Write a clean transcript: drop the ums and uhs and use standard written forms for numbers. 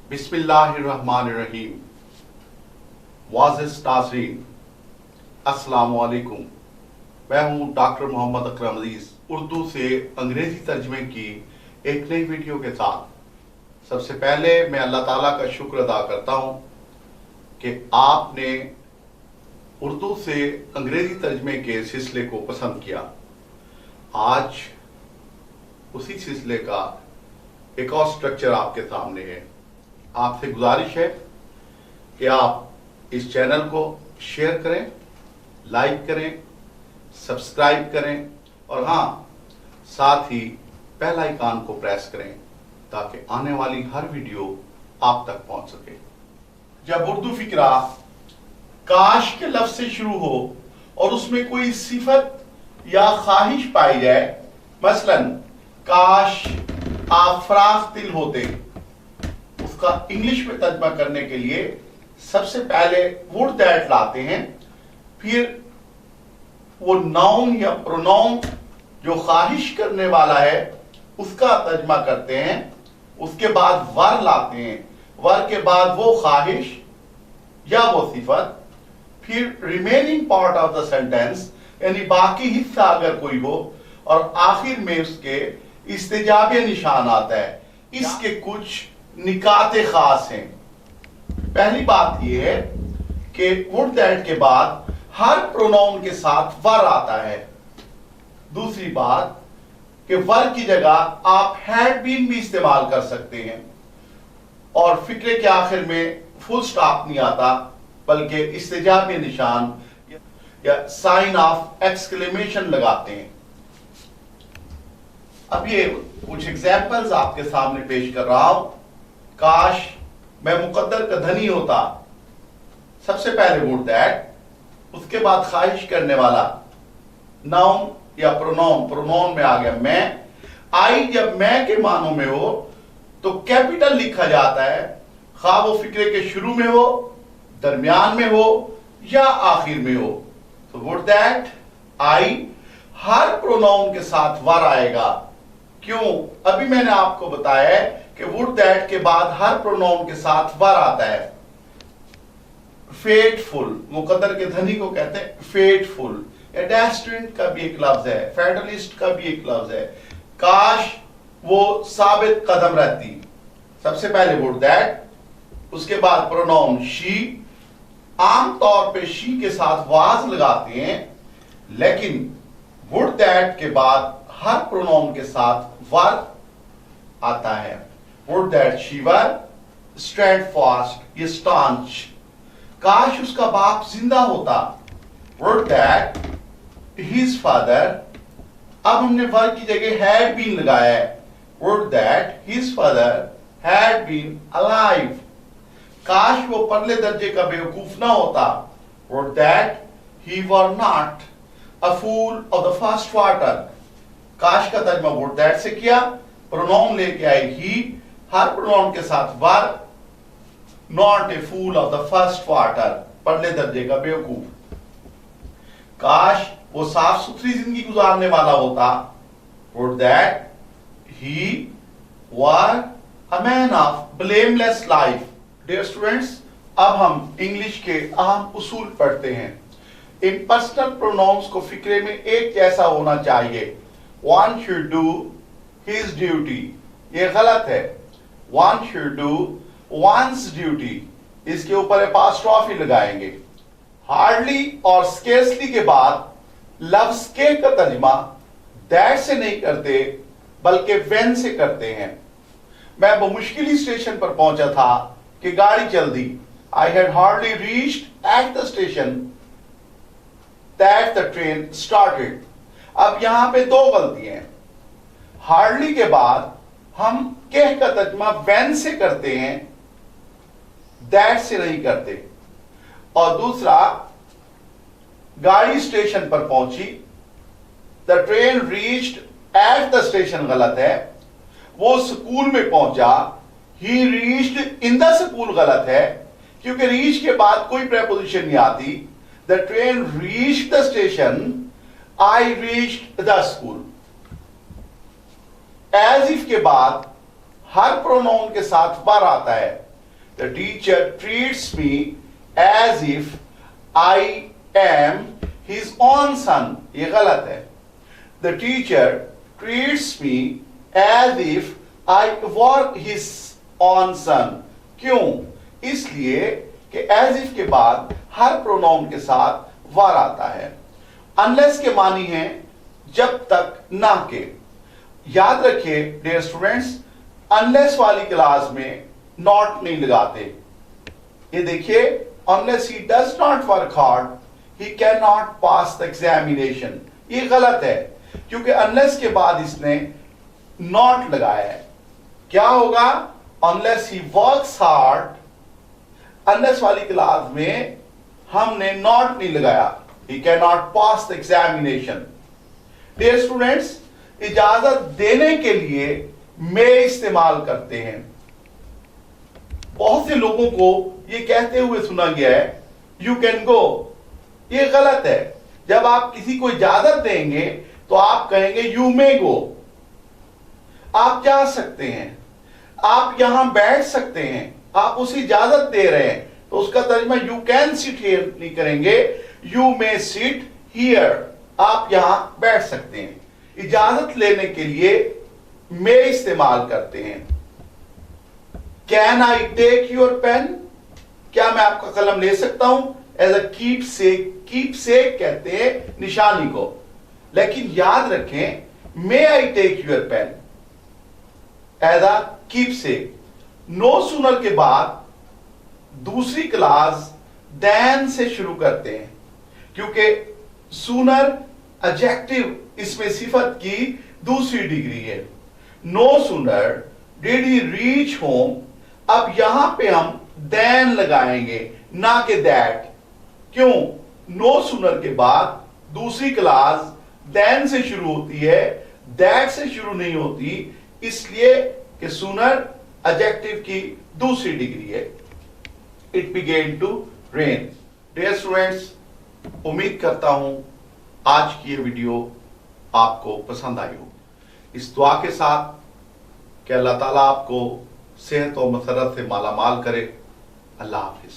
बिस्मिल्लाहिर्रहमानिर्रहीम। वाज़िज़ नाज़रीन, अस्सलामु अलैकुम। मैं हूं डॉक्टर मोहम्मद अकरम अजीज, उर्दू से अंग्रेजी तर्जमे की एक नई वीडियो के साथ। सबसे पहले मैं अल्लाह ताला का शुक्र अदा करता हूं कि आपने उर्दू से अंग्रेजी तर्जमे के सिलसिले को पसंद किया। आज उसी सिलसिले का एक और स्ट्रक्चर आपके सामने है। आपसे गुजारिश है कि आप इस चैनल को शेयर करें, लाइक करें, सब्सक्राइब करें और हाँ, साथ ही बेल आइकन को प्रेस करें ताकि आने वाली हर वीडियो आप तक पहुंच सके। जब उर्दू फिक्रा काश के लफ्ज से शुरू हो और उसमें कोई सिफत या ख्वाहिश पाई जाए, मसलन काश आप फराख दिल होते, उसका इंग्लिश में तर्जमा करने के लिए सबसे पहले वुड दैट लाते हैं, फिर वो नाउन या प्रोनाउन जो ख्वाहिश करने वाला है उसका तर्जमा करते हैं, उसके बाद वर लाते हैं, वर के बाद वो ख्वाहिश या वो सिफत, फिर remaining part of the sentence यानी बाकी हिस्सा अगर कोई हो, और आखिर में उसके इस्तेजाबे निशान आता है। इसके कुछ निकाते खास हैं। पहली बात यह है कि वुड दैट के बाद हर प्रोनाउन के साथ वर आता है। दूसरी बात कि वर की जगह आप हैड बीन भी इस्तेमाल कर सकते हैं, और फिक्रे के आखिर में फुल स्टॉप नहीं आता बल्कि इस्तेजाबे निशान या साइन ऑफ एक्सक्लेमेशन लगाते हैं। अब ये कुछ एग्जाम्पल्स आपके सामने पेश कर रहा हूं। काश मैं मुकद्दर का धनी होता, सबसे पहले वुड दैट, उसके बाद ख्वाहिश करने वाला नाउन या प्रोनाउन, प्रोनाउन में आ गया मैं। आई जब मैं के मानों में हो तो कैपिटल लिखा जाता है, खा वो फिक्रे के शुरू में हो, दरमियान में हो या आखिर में हो। तो would that, I, her pronoun के साथ वर आएगा। क्यों? अभी मैंने आपको बताया है कि वुड दैट के बाद हर प्रोनाउन के साथ वर आता है। फेटफुल, मुकद्दर के धनी को कहते हैं फेटफुल। एडेस्ट्रेंट का भी एक लफ्ज है, फेडरलिस्ट का भी एक लफ्ज है। काश वो साबित कदम रहती, सबसे पहले वुड दैट, उसके बाद प्रोनाउन शी। आमतौर पे शी के साथ वाज लगाते हैं, लेकिन वुड दैट के बाद हर प्रोनाउन के साथ वर आता है। Would that she were steadfast, ये स्टांच। काश उसका बाप जिंदा होता, वुड दैट हिज फादर, अब हमने वर की जगह हैड बीन लगाया है, would that his father had been alive. काश वो परले दर्जे का बेवकूफ ना होता, would that he were not a fool of the first quarter. काश का तर्जमा वुड दैट से किया, प्रोनाउन लेके आए ही, हर प्रोनाउन के साथ were, not a fool of the first quarter, पहले दर्जे का बेवकूफ। काश वो साफ सुथरी जिंदगी गुजारने वाला होता, would that he were a man of blameless life. Dear students, अब हम इंग्लिश के अहम उसूल पढ़ते हैं। इम्पर्सनल प्रोनाउंस को फिक्रे में एक जैसा होना चाहिए। One should do his duty, ये गलत है। One should do one's duty, इसके ऊपर एपॉस्ट्रोफी लगाएंगे। हार्डली और स्केर्सली के बाद लफ्ज के का तर्जमा दैट से नहीं करते बल्कि व्हेन से करते हैं। मैं बमुश्किल स्टेशन पर पहुंचा था कि गाड़ी चल दी। I had hardly reached at the station that the train started. अब यहां पे दो गलतियां हैं। हार्डली के बाद हम कह का तर्जमा व्हेन से करते हैं, दैट से नहीं करते। और दूसरा, गाड़ी स्टेशन पर पहुंची, the train reached at the station गलत है। वो स्कूल में पहुंचा, ही रीच्ड इन द स्कूल गलत है, क्योंकि रीच के बाद कोई प्रेपोजिशन नहीं आती। The train reached the station, I reached the school. As if के बाद हर प्रोनाउन के साथ वर आता है। The teacher treats me as if I am his own son. ये गलत है. The teacher treats me as if I were his own son. क्यों? इसलिए कि as if के बाद हर प्रोनाउन के साथ वर आता है. Unless के मानी है जब तक ना के. याद रखिए डियर स्टूडेंट्स, अनलेस वाली क्लास में नॉट नहीं लगाते. ये देखिए, unless he does not work hard he can not pass the examination. ये गलत है क्योंकि अनलेस के बाद इसने नॉट लगाया है. क्या होगा? Unless he works hard. Unless वाली क्लास में हमने नॉट नहीं लगाया. He can not pass the examination. Dear students, इजाजत देने के लिए मे इस्तेमाल करते हैं. बहुत से लोगों को यह कहते हुए सुना गया है यू कैन गो. ये गलत है. जब आप किसी को इजाजत देंगे तो आप कहेंगे यू मे गो. आप जा सकते हैं, आप यहां बैठ सकते हैं, आप उसे इजाजत दे रहे हैं तो उसका तर्जुमा यू कैन सिट हियर नहीं करेंगे, यू मे सिट हियर. आप यहां बैठ सकते हैं. इजाजत लेने के लिए मे इस्तेमाल करते हैं. Can I take your pen? क्या मैं आपका कलम ले सकता हूं? एज अ कीप सेक कहते हैं निशानी को. लेकिन याद रखें, may I take your pen as a keepsake. No sooner के बाद दूसरी क्लास देन से शुरू करते हैं क्योंकि सूनर एडजेक्टिव इसमें सिफत की दूसरी डिग्री है. No sooner did he reach home. अब यहां पे हम देन लगाएंगे ना कि दैट. क्यों? नो सूनर के बाद दूसरी क्लास देन से शुरू होती है, दैट से शुरू नहीं होती, इसलिए कि सूनर एडजेक्टिव की दूसरी डिग्री है. It began to rain. Dear students, उम्मीद करता हूं आज की ये वीडियो आपको पसंद आई हो. इस दुआ के साथ कि अल्लाह ताला आपको सेहत और मसरत से माला माल करे. अल्लाह हाफिज.